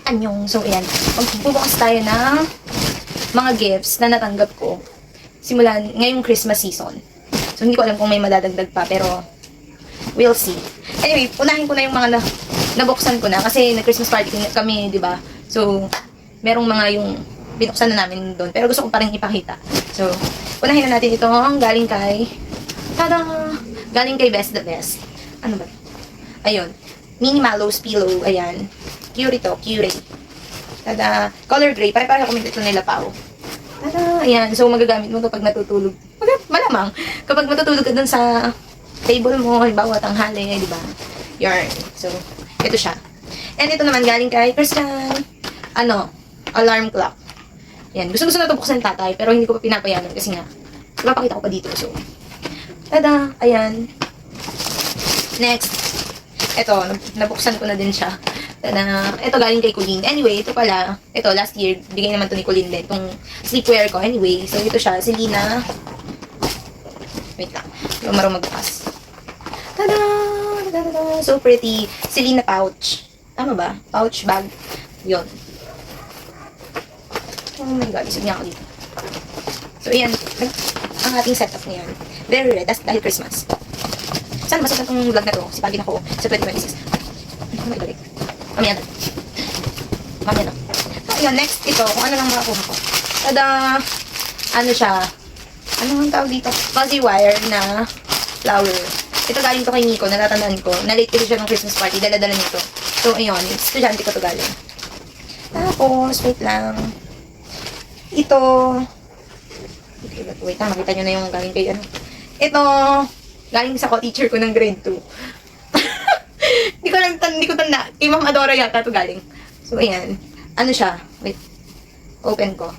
Anyong. So, ayan. Magbubukas tayo ng mga gifts na natanggap ko simulan ngayong Christmas season. So, hindi ko alam kung may madadagdag pa, pero we'll see. Anyway, unahin ko na yung mga nabuksan ko na kasi nag-Christmas party kami, di ba? So, merong mga yung binuksan na namin doon. Pero gusto ko pa rin ipakita. So, unahin na natin itong galing kay galing kay Best the Best. Ano ba? Ayun. Mini Mallows Pillow. Ayan. Curie to. Curie. Tada. Color gray. Pare-pareho kami dito nila Pao. Tada. Ayan. So, magagamit mo to pag natutulog. Malamang. Kapag matutulog ka dun sa table mo, halimbawa, tanghali, di ba? Yarn. So, ito siya. And ito naman galing kay Christian. Alarm clock. Yan. Gusto na ito buksan ng tatay, pero hindi ko pa pinapayanan kasi nga, ipapakita ko pa dito. So, tada. Ayan. Next. Ito, nabuksan ko na din siya. Tada. Ito galing kay Colleen. Anyway, ito pala, ito last year, bigay naman to ni Colleen din, itong sleepwear ko. Anyway, so ito siya, si Lina. Wait lang. Hindi ko marunong magbukas. Tada! Tada! So pretty. Si Lina pouch. Tama ba? Pouch bag. Yun. Oh my god, isag niya ako dito. So, ayan. Ang ating setup ngayon. Very red. That's dahil Christmas. Sana masok na itong vlog na to. Sipagin ako sa 2026. Ano may balik? Mamaya na. Mamaya na. So, ayan. Next, ito. Kung ano lang makakuha ko. Tada! Ano siya? Ano ang tawag dito? Fuzzy wire na flower. Ito galing to kay Nico. Natatandaan ko. Na-late kasi siya ng Christmas party. Dala-dala nito. So, ayun. Estudyante ko to galing. Tapos, wait lang. Ito. Wait lang. Makita nyo na yung galing kay ano. Ito. Galing sa co-teacher ko ng grade 2. Hindi ko tanda. Kay Ma'am Adora yata to galing. So, ayan. Ano siya? Wait. Open ko.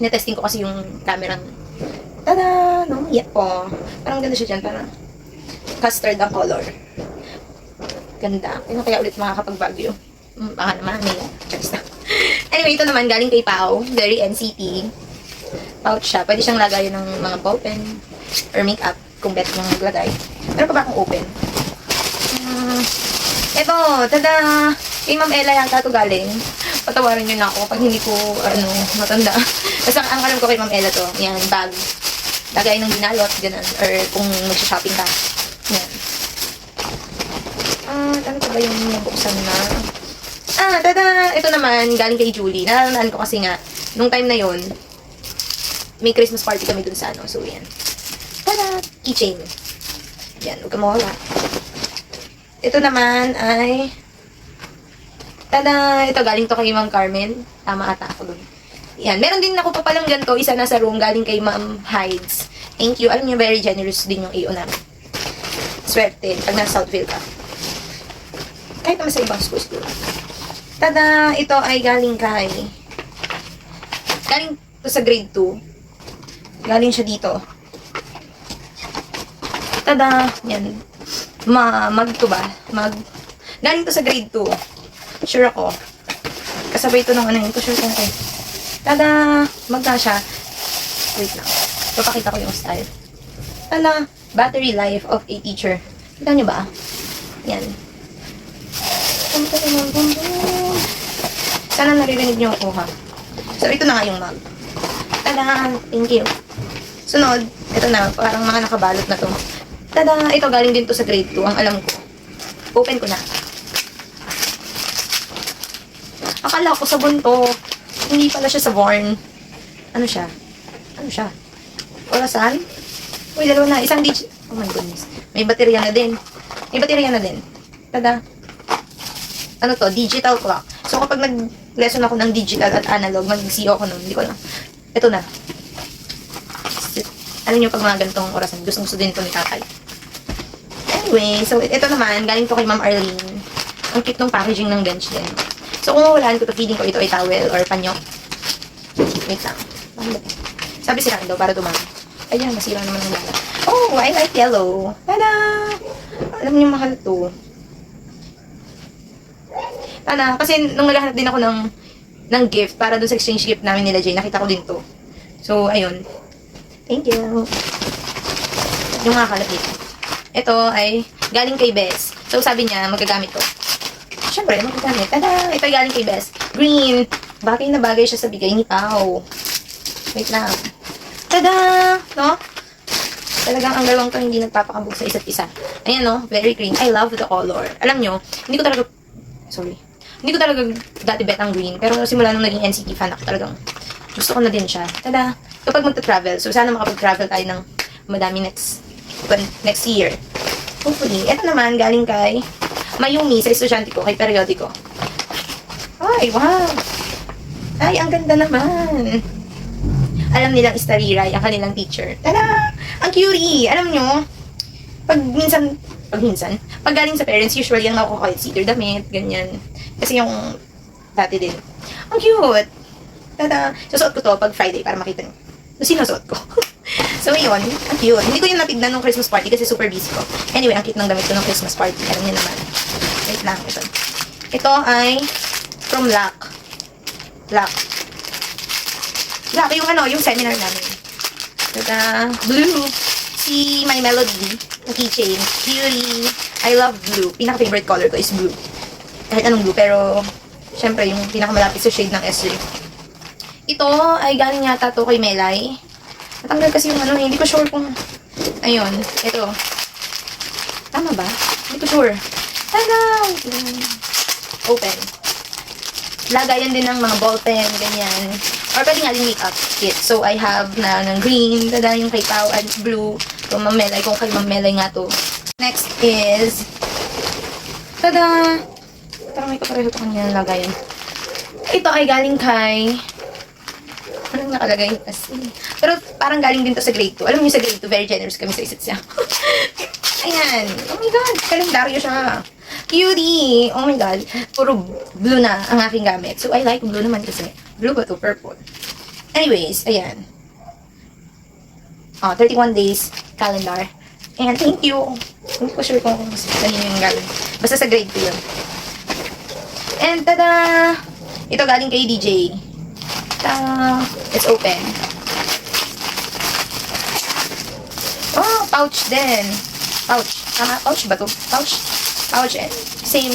Tinetesting ko kasi yung camera. Tada! No? Yep po. Parang ganda siya dyan. Parang custard ang color. Ganda. Ano kaya ulit makakapag-Baguio? Baka naman. May choice na. Anyway, ito naman galing kay Pao. Very NCT. Pouch siya. Pwede siyang lagayan ng mga ballpen or makeup kung bet mong maglagay. Meron pa ba akong open? Ito. Tada! Kay Ma'am Ella yata ito galing. Patawarin nyo na ako pag hindi ko, matanda. Basta ang alam ko kay Ma'am Ella to, yan, bag. Lagay ng binalot, ganun. Or kung mag-shopping ka. Yan. Ano pa ba yung nabuksan na? Tada! Ito naman, galing kay Julie. Natatandaan ko kasi nga, nung time na yon may Christmas party kami dun sa ano. So, yan. Tada! Keychain. Yan, huwag ka mawala. Ito naman ay tada! Ito, galing to kay Ma'am Carmen. Tama ata ako dun. Yan. Meron din ako pa palang ganito. Isa na sa room. Galing kay Ma'am Hides. Thank you. Alam niyo, very generous din yung iyo namin. Swerte. Pag nasa Southville ka. Kahit naman sa ibang schools. Tada! Ito ay galing kay galing to sa grade 2. Galing siya dito. Tada! Yan. Mag to ba? Galing to sa grade 2. Sure ako. Kasabay ito ng ano yun. Sure kung kayo. Tada! Magka siya. Wait lang. Papakita ko yung style. Tada! Battery life of a teacher. Kita nyo ba? Yan. Sana naririnig nyo ako ha. So, ito na nga yung mug. Tada! Thank you. Sunod. Ito na. Parang mga nakabalot na to. Tada! Ito galing din to sa grade 2. Ang alam ko. Open ko na. Akala ko sabon to. Hindi pala siya sabon. Ano siya? Ano siya? Orasan? Uy, dalawa na. Isang oh my goodness. May baterya na din. May baterya na din. Tada. Ano to? Digital clock. So, kapag nag-lesson ako ng digital at analog, mag-CO ako nun. Hindi ko lang. Ito na. Alam niyo pag mga ganitong orasan, gusto din ito ni tatay. Anyway, so, ito naman, galing to kay Ma'am Arlene. Ang cute ng packaging ng bench din. So, kung mawalaan ko to, feeling ko ito ay towel or panyo. Wait lang. Sabi sila daw, para dumami. Ayan, masira naman ng lala. Oh, I like yellow. Tada! Alam niyo, mahal to. Tada, kasi nung naghahanap din ako ng gift para doon sa exchange gift namin nila Jay, nakita ko din to. So, ayun. Thank you. Yung mga kalat dito. Ito ay galing kay Bess. So, sabi niya, magagamit ko. syempre, magagamit. Tada! Ito galing kay Best. Green. Bagay na bagay siya sa bigay ni Pao. Wait lang. Tada! No? Talagang ang dalawang to hindi nagpapakabog sa isa't isa. Ayan, no? Very green. I love the color. Alam nyo, hindi ko talaga dati bet ang green. Pero simula nung naging NCT fan ako, talagang gusto ko na din siya. Tada! Kapag magta-travel, so sana makapag-travel tayo ng madami next year. Hopefully. Ito naman, galing kay Mayumi sa estudyante ko, kay periodiko. Ay, wow! Ay, ang ganda naman. Alam nilang istariray ang kanilang teacher. Tada! Ang cutie! Alam nyo, pag galing sa parents, usually ang nakukuha is either damit, ganyan. Kasi yung dati din. Ang cute! Tada! Susuot ko to pag Friday para makita nyo. So, sinusuot ko. So, yun. Ang cute. Hindi ko yung natignan nung Christmas party kasi super busy ko. Anyway, ang cute ng damit ko nung Christmas party. Alam niyo naman. Wait lang. Ito. Ito ay from Lac. Yung yung seminar namin. Tada! Blue. Si My Melody. Ang keychain. Cutie. I love blue. Pinaka-favorite color ko is blue. Kahit anong blue. Pero, syempre, yung pinakamalapit sa shade ng SJ. Ito ay galing yata to kay Melay. Natanggal kasi yung hindi ko sure kung, ayun, ito. Tama ba? Hindi ko sure. Tada! Open. Lagayan din ng mga ballpen, ganyan. Or pwede nga din makeup kit. So, I have na ng green, tada yung kay Pao, and blue. So, Mamelay, kung kay Mamelay nga to. Next is, tada! Parang may kapareho ko kanya lagayan. Ito ay galing kay, anong nakalagay? Pero parang galing din to sa grade 2. Alam niyo sa grade 2, very generous kami sa isa't siya. Ayan. Oh my God. Kalendaryo siya. Cutie. Oh my God. Puro blue na ang aking gamit. So, I like blue naman kasi. Blue ba to? Purple. Anyways, ayan. 31 days calendar. And thank you. Hindi ko sure kung kanino yung galing. Basta sa grade 2 yun. And tada! Ito galing kay DJ. It's open. Oh, pouch din. Pouch. Pouch ba to? Pouch and same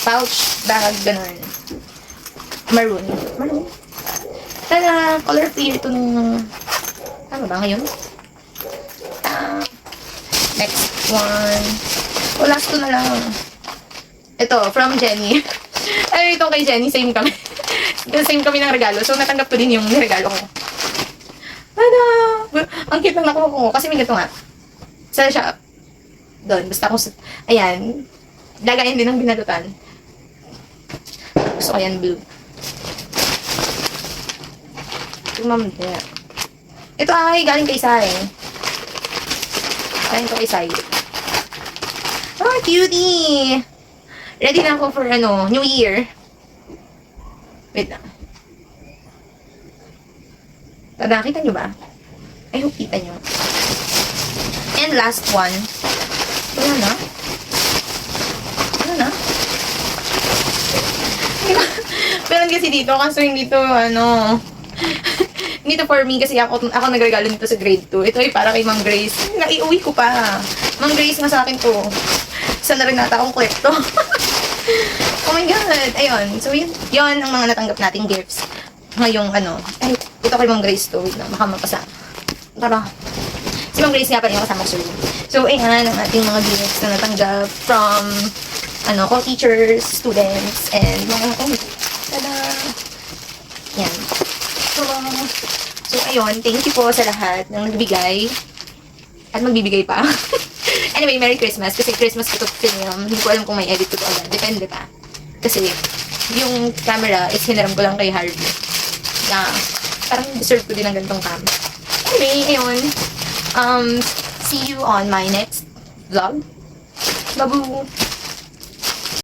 pouch, bag, ganun. Maroon. Tada! Color clear ito nung, tama ba ngayon? Next one. Last two na lang. Ito, from Jenny. Ay, ito kay Jenny, same kami. Same kami ng regalo. So, natanggap ko din yung regalo ko. Tada! Ang cute ng nakuha ko. Kasi may gato nga. Sa shop. Doon. Basta ako ayan. Lagayan din ng binalutan. Gusto ko yan blue. Tumamda. Ito ay galing kay Sai. Galing ko kay Sai. Oh, cutie! Ready na ako for New Year. Wait lang. Tada, kita nyo ba? I hope kita nyo. And last one. Wala na? Meron kasi dito, kaso hindi to, hindi to for me kasi ako nagregalo nito sa grade 2. Ito ay para kay Ma'am Grace. Naiuwi ko pa. Ma'am Grace, nga sa akin to. Isa na rin nata akong kwento. Oh my God! Ayun. So, yun ang mga natanggap nating gifts. Ngayong ay, ito kay Ma'am Grace to. Wait lang, baka mapasa. Tara. Si Ma'am Grace nga pa rin yung kasama ko sa room. So, ayan ang ating mga gifts na natanggap from, co-teachers, students, and mga, tada! Yan. So, ayun. Thank you po sa lahat ng nagbigay. At magbibigay pa. Anyway, Merry Christmas. Kasi Christmas ko ito film. Hindi ko alam kung may edit ko ito agad. Depende pa. Kasi, yung camera is hiniram ko lang kay Harvey. Na, parang deserve ko din ng ganitong camera. Anyway, ayun. See you on my next vlog. Babu!